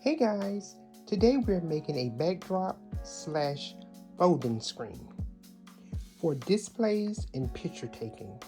Hey guys, today we're making a backdrop slash folding screen for displays and picture taking.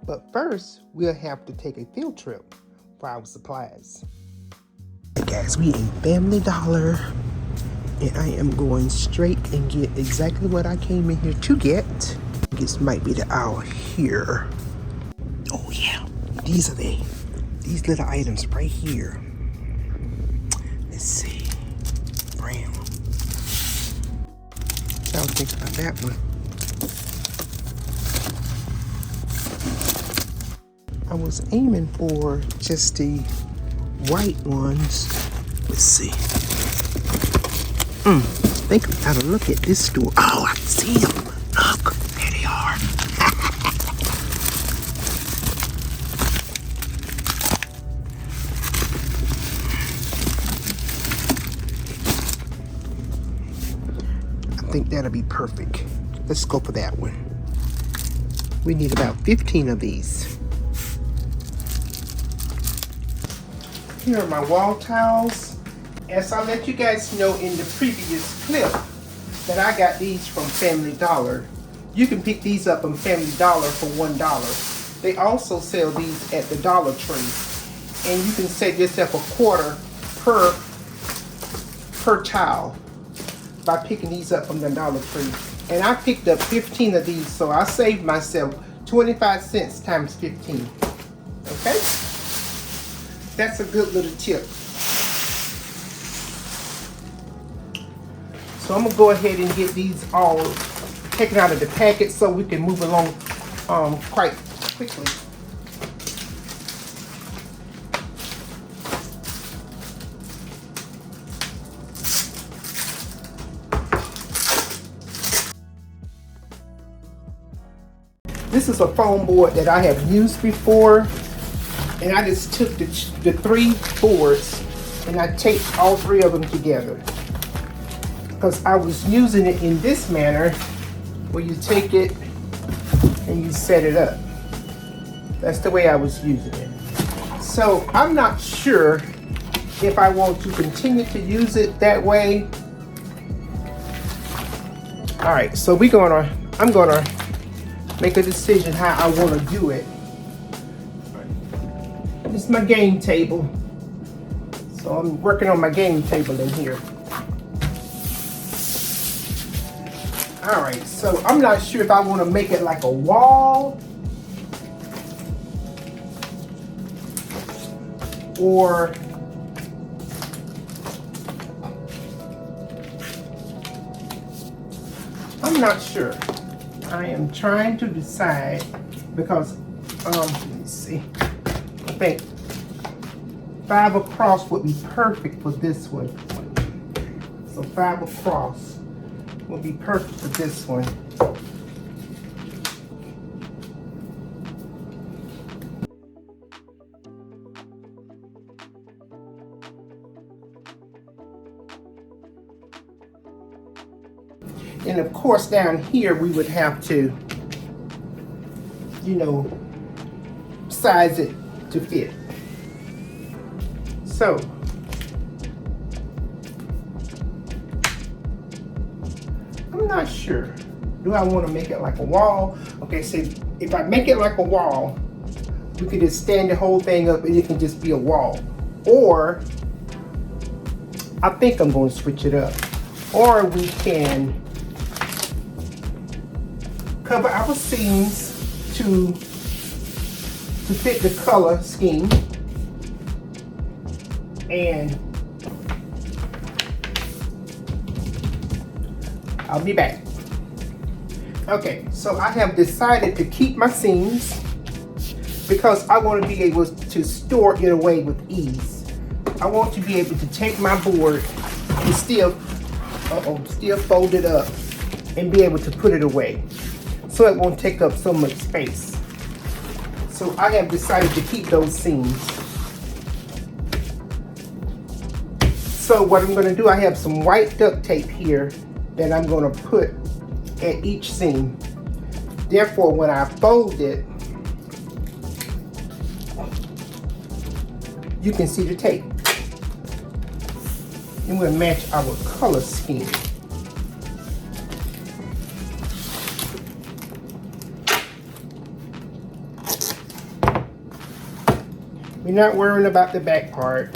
But first, we'll have to take a field trip for our supplies. Hey guys, we in Family Dollar and I am going straight and get exactly what I came in here to get. This might be the aisle here. Oh yeah, these little items right here. Let's see. Brown. I was thinking about that one. I was aiming for just the white ones. Let's see. I think I gotta look at this store. Oh, I see them. Look, there they are. I think that'll be perfect. Let's go for that one. We need about 15 of these. Here are my wall tiles. As I let you guys know in the previous clip that I got these from Family Dollar. You can pick these up from Family Dollar for $1. They also sell these at the Dollar Tree. And you can save yourself $0.25 per tile by picking these up from the Dollar Tree. And I picked up 15 of these, so I saved myself 25 cents times 15. Okay? That's a good little tip. So I'm gonna go ahead and get these all taken out of the packet so we can move along quite quickly. This is a foam board that I have used before, and I just took the 3 boards and I taped all 3 of them together because I was using it in this manner where you take it and you set it up. That's the way I was using it. So I'm not sure if I want to continue to use it that way. All right, so I'm gonna make a decision how I want to do it. This is my game table. So I'm working on my game table in here. All right, so I'm not sure if I want to make it like a wall or I'm not sure. I am trying to decide because let me see. I think 5 across would be perfect for this one. So 5 across will be perfect for this one. And of course down here we would have to, size it to fit. So I'm not sure. Do I want to make it like a wall? Okay, so if I make it like a wall, we could just stand the whole thing up and it can just be a wall. Or I think I'm going to switch it up. Or we can cover our seams to fit the color scheme, and I'll be back. Okay, so I have decided to keep my seams because I want to be able to store it away with ease. I want to be able to take my board and still fold it up and be able to put it away, so it won't take up so much space. So I have decided to keep those seams. So what I'm going to do, I have some white duct tape here that I'm going to put at each seam. Therefore, when I fold it, you can see the tape. And we'll match our color scheme. We're not worrying about the back part.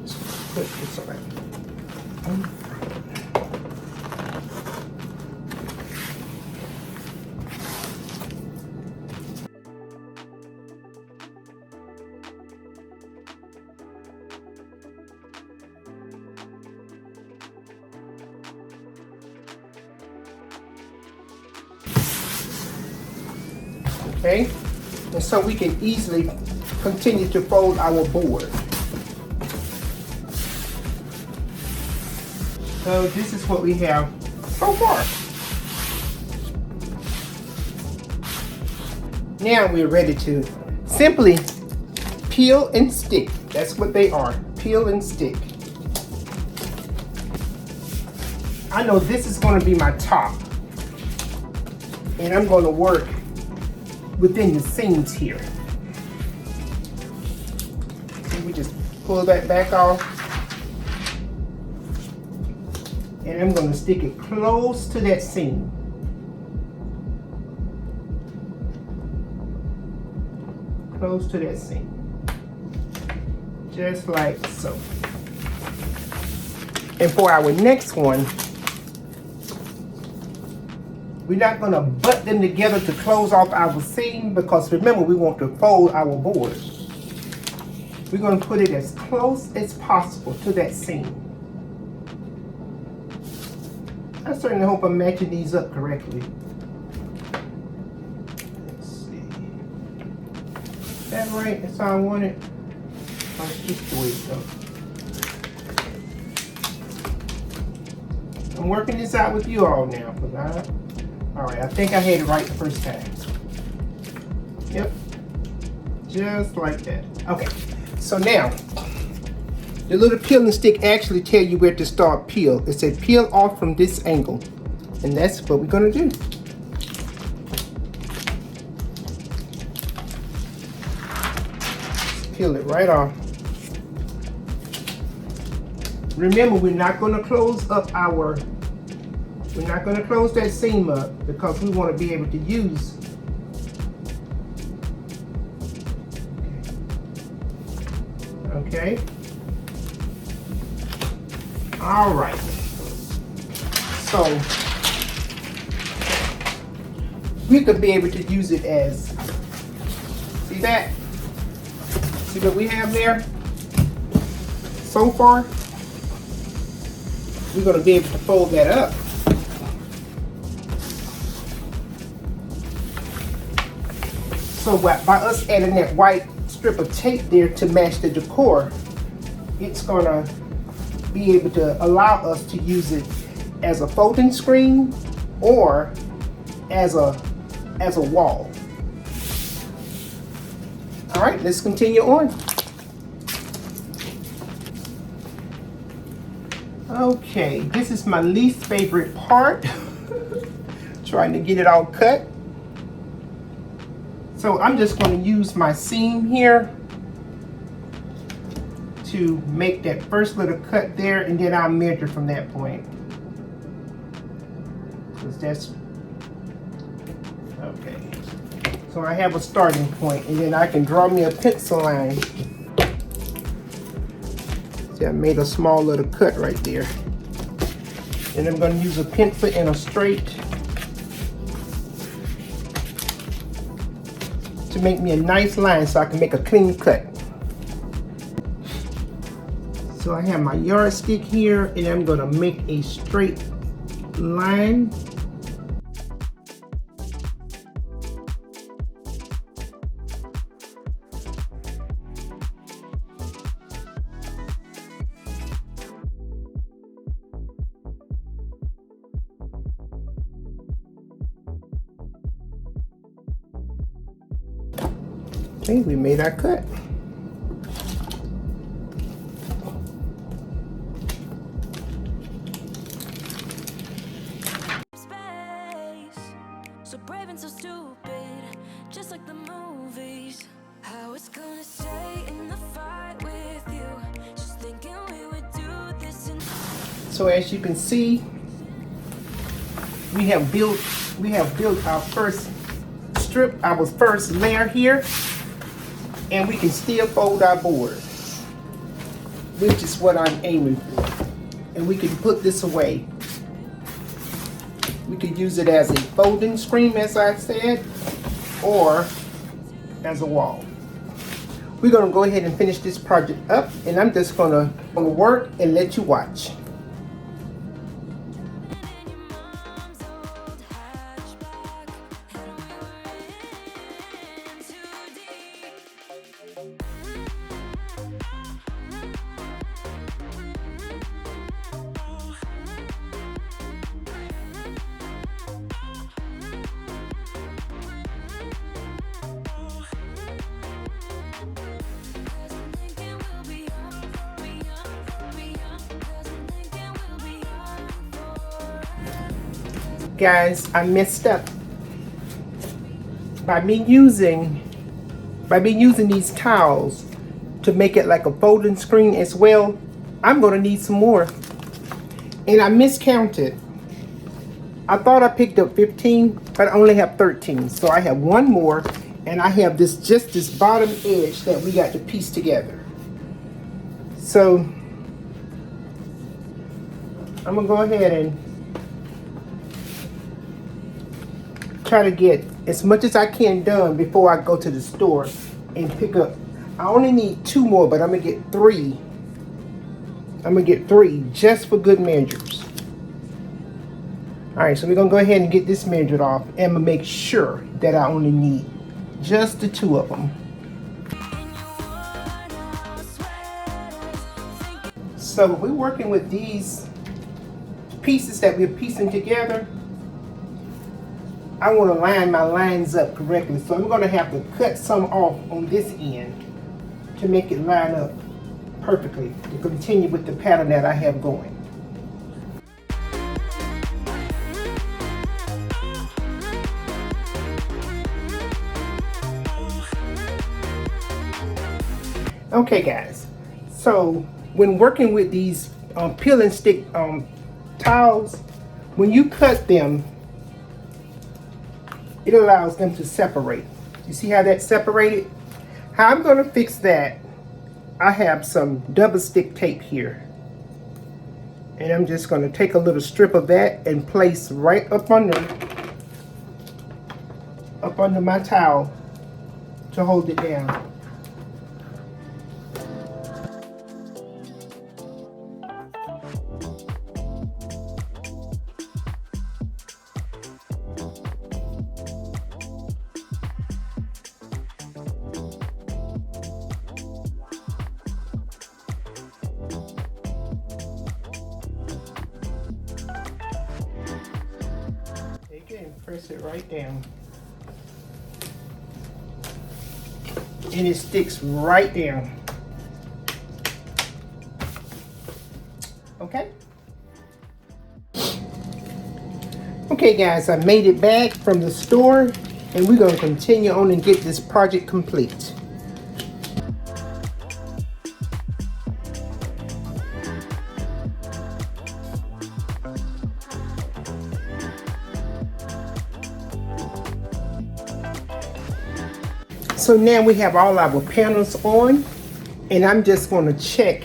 Just put this on. Okay, and so we can easily continue to fold our board. So this is what we have so far. Now we're ready to simply peel and stick. That's what they are, peel and stick. I know this is going to be my top, and I'm going to work within the seams here. So we just pull that back off, and I'm going to stick it close to that seam. Close to that seam. Just like so. And for our next one, we're not going to butt them together to close off our seam, because remember, we want to fold our board. We're going to put it as close as possible to that seam. I certainly hope I'm matching these up correctly. Let's see. Is that right? That's how I want it? That's just the way it goes. I'm working this out with you all now, because all right, I think I had it right the first time. Yep, just like that. Okay, so now, the little peeling stick actually tell you where to start peel. It said peel off from this angle, and that's what we're gonna do. Peel it right off. Remember, we're not gonna close up we're not going to close that seam up, because we want to be able to use. Okay. All right. So we could be able to use it as, see that? See what we have there? So far, we're going to be able to fold that up. So by us adding that white strip of tape there to match the decor, it's gonna be able to allow us to use it as a folding screen or as a wall. All right, let's continue on. Okay, this is my least favorite part. Trying to get it all cut. So I'm just going to use my seam here to make that first little cut there, and then I'll measure from that point. Because that's, okay. So I have a starting point, and then I can draw me a pencil line. See, I made a small little cut right there. And I'm going to use a pencil and a straight to make me a nice line so I can make a clean cut. So I have my yardstick here, and I'm going to make a straight line. Okay, we made our cut. So brave and so stupid, just like the movies. I was gonna stay in the fight with you, just thinking we would do So as you can see, we have built our first strip, our first layer here, and we can still fold our board, which is what I'm aiming for. And we can put this away. We could use it as a folding screen, as I said, or as a wall. We're gonna go ahead and finish this project up, and I'm just gonna work and let you watch. Guys, I messed up. By me using these towels to make it like a folding screen as well, I'm gonna need some more. And I miscounted. I thought I picked up 15, but I only have 13. So I have one more, and I have just this bottom edge that we got to piece together. So I'm gonna go ahead and try to get as much as I can done before I go to the store and pick up. I only need 2 more, but I'm gonna get 3. I'm gonna get 3 just for good measures. All right, so we're gonna go ahead and get this measured off, and I'm gonna make sure that I only need just the 2 of them. So we're working with these pieces that we're piecing together. I want to line my lines up correctly, so I'm going to have to cut some off on this end to make it line up perfectly to continue with the pattern that I have going. Okay guys, so when working with these peel and stick tiles, when you cut them, it allows them to separate. You see how that's separated? How I'm gonna fix that, I have some double stick tape here. And I'm just gonna take a little strip of that and place right up under my towel to hold it down. Press it right down, and it sticks right down. Okay. Okay guys, I made it back from the store, and we're going to continue on and get this project complete. So now we have all our panels on, and I'm just going to check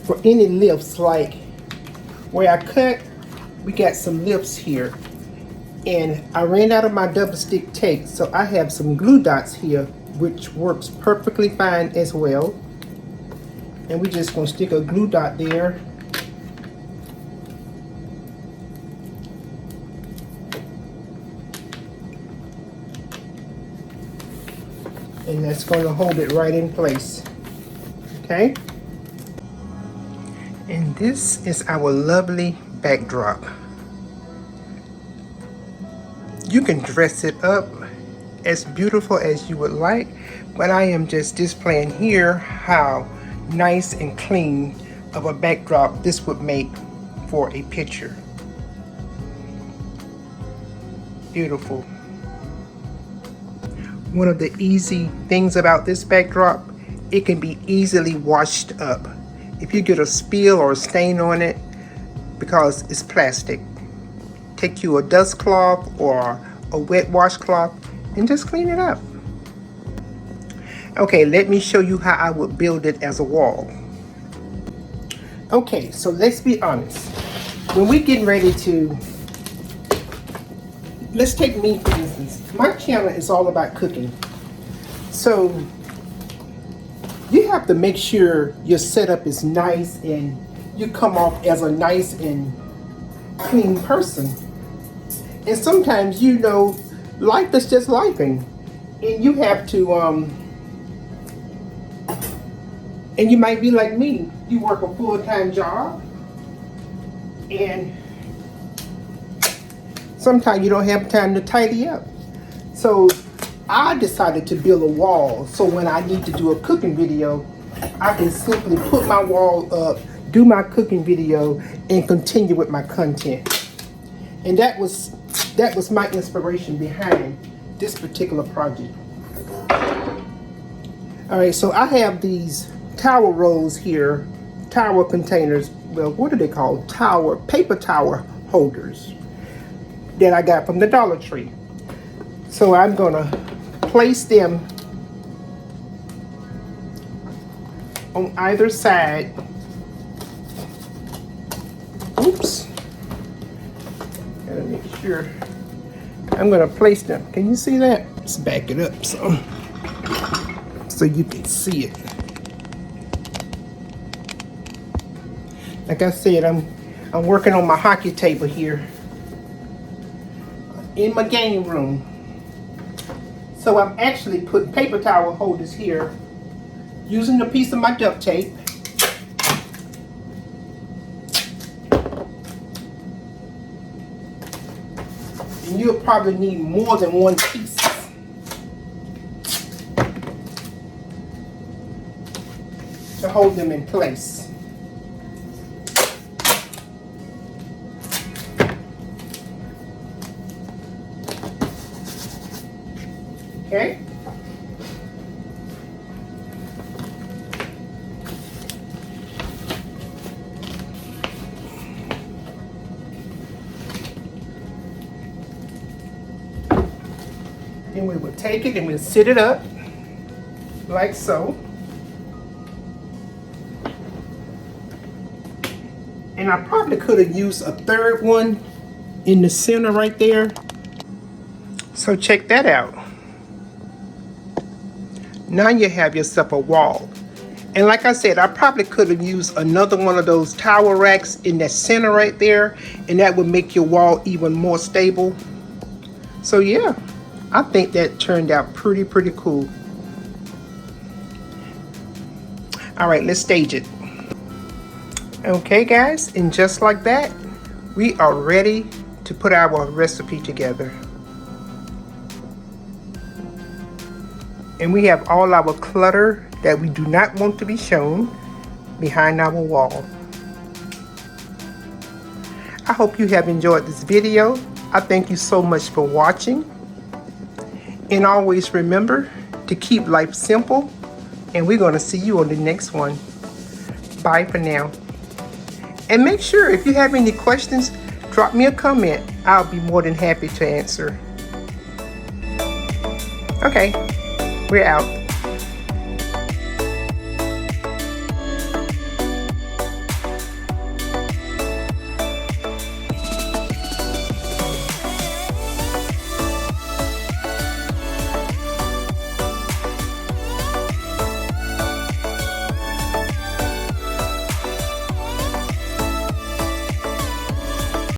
for any lifts. Like where I cut, we got some lifts here, and I ran out of my double stick tape, so I have some glue dots here, which works perfectly fine as well. And we're just going to stick a glue dot there. And that's going to hold it right in place. Okay? And this is our lovely backdrop. You can dress it up as beautiful as you would like, but I am just displaying here how nice and clean of a backdrop this would make for a picture. Beautiful. One of the easy things about this backdrop, it can be easily washed up. If you get a spill or a stain on it, because it's plastic. Take you a dust cloth or a wet washcloth and just clean it up. Okay, let me show you how I would build it as a wall. Okay, so let's be honest. When we're getting ready to, let's take me for instance. My channel is all about cooking. So you have to make sure your setup is nice and you come off as a nice and clean person. And sometimes, you know, life is just lifing, and you have to and you might be like me, you work a full-time job and sometimes you don't have time to tidy up. So I decided to build a wall so when I need to do a cooking video, I can simply put my wall up, do my cooking video, and continue with my content. And that was my inspiration behind this particular project. All right, so I have these towel rolls here, towel containers. Well, what are they called? Paper towel holders that I got from the Dollar Tree. So I'm gonna place them on either side. Oops. Gotta make sure. I'm gonna place them. Can you see that? Let's back it up so you can see it. Like I said, I'm working on my hockey table here in my game room. So I'm actually putting paper towel holders here using a piece of my duct tape. And you'll probably need more than one piece to hold them in place. Okay. Then we will take it and we'll sit it up like so. And I probably could have used a third one in the center right there. So check that out. Now you have yourself a wall. And like I said, I probably could have used another one of those towel racks in that center right there, and that would make your wall even more stable. So yeah, I think that turned out pretty cool. All right, let's stage it. Okay guys, and just like that, we are ready to put our recipe together. And we have all our clutter that we do not want to be shown behind our wall. I hope you have enjoyed this video. I thank you so much for watching. And always remember to keep life simple. And we're going to see you on the next one. Bye for now. And make sure if you have any questions, drop me a comment. I'll be more than happy to answer. Okay. We're out.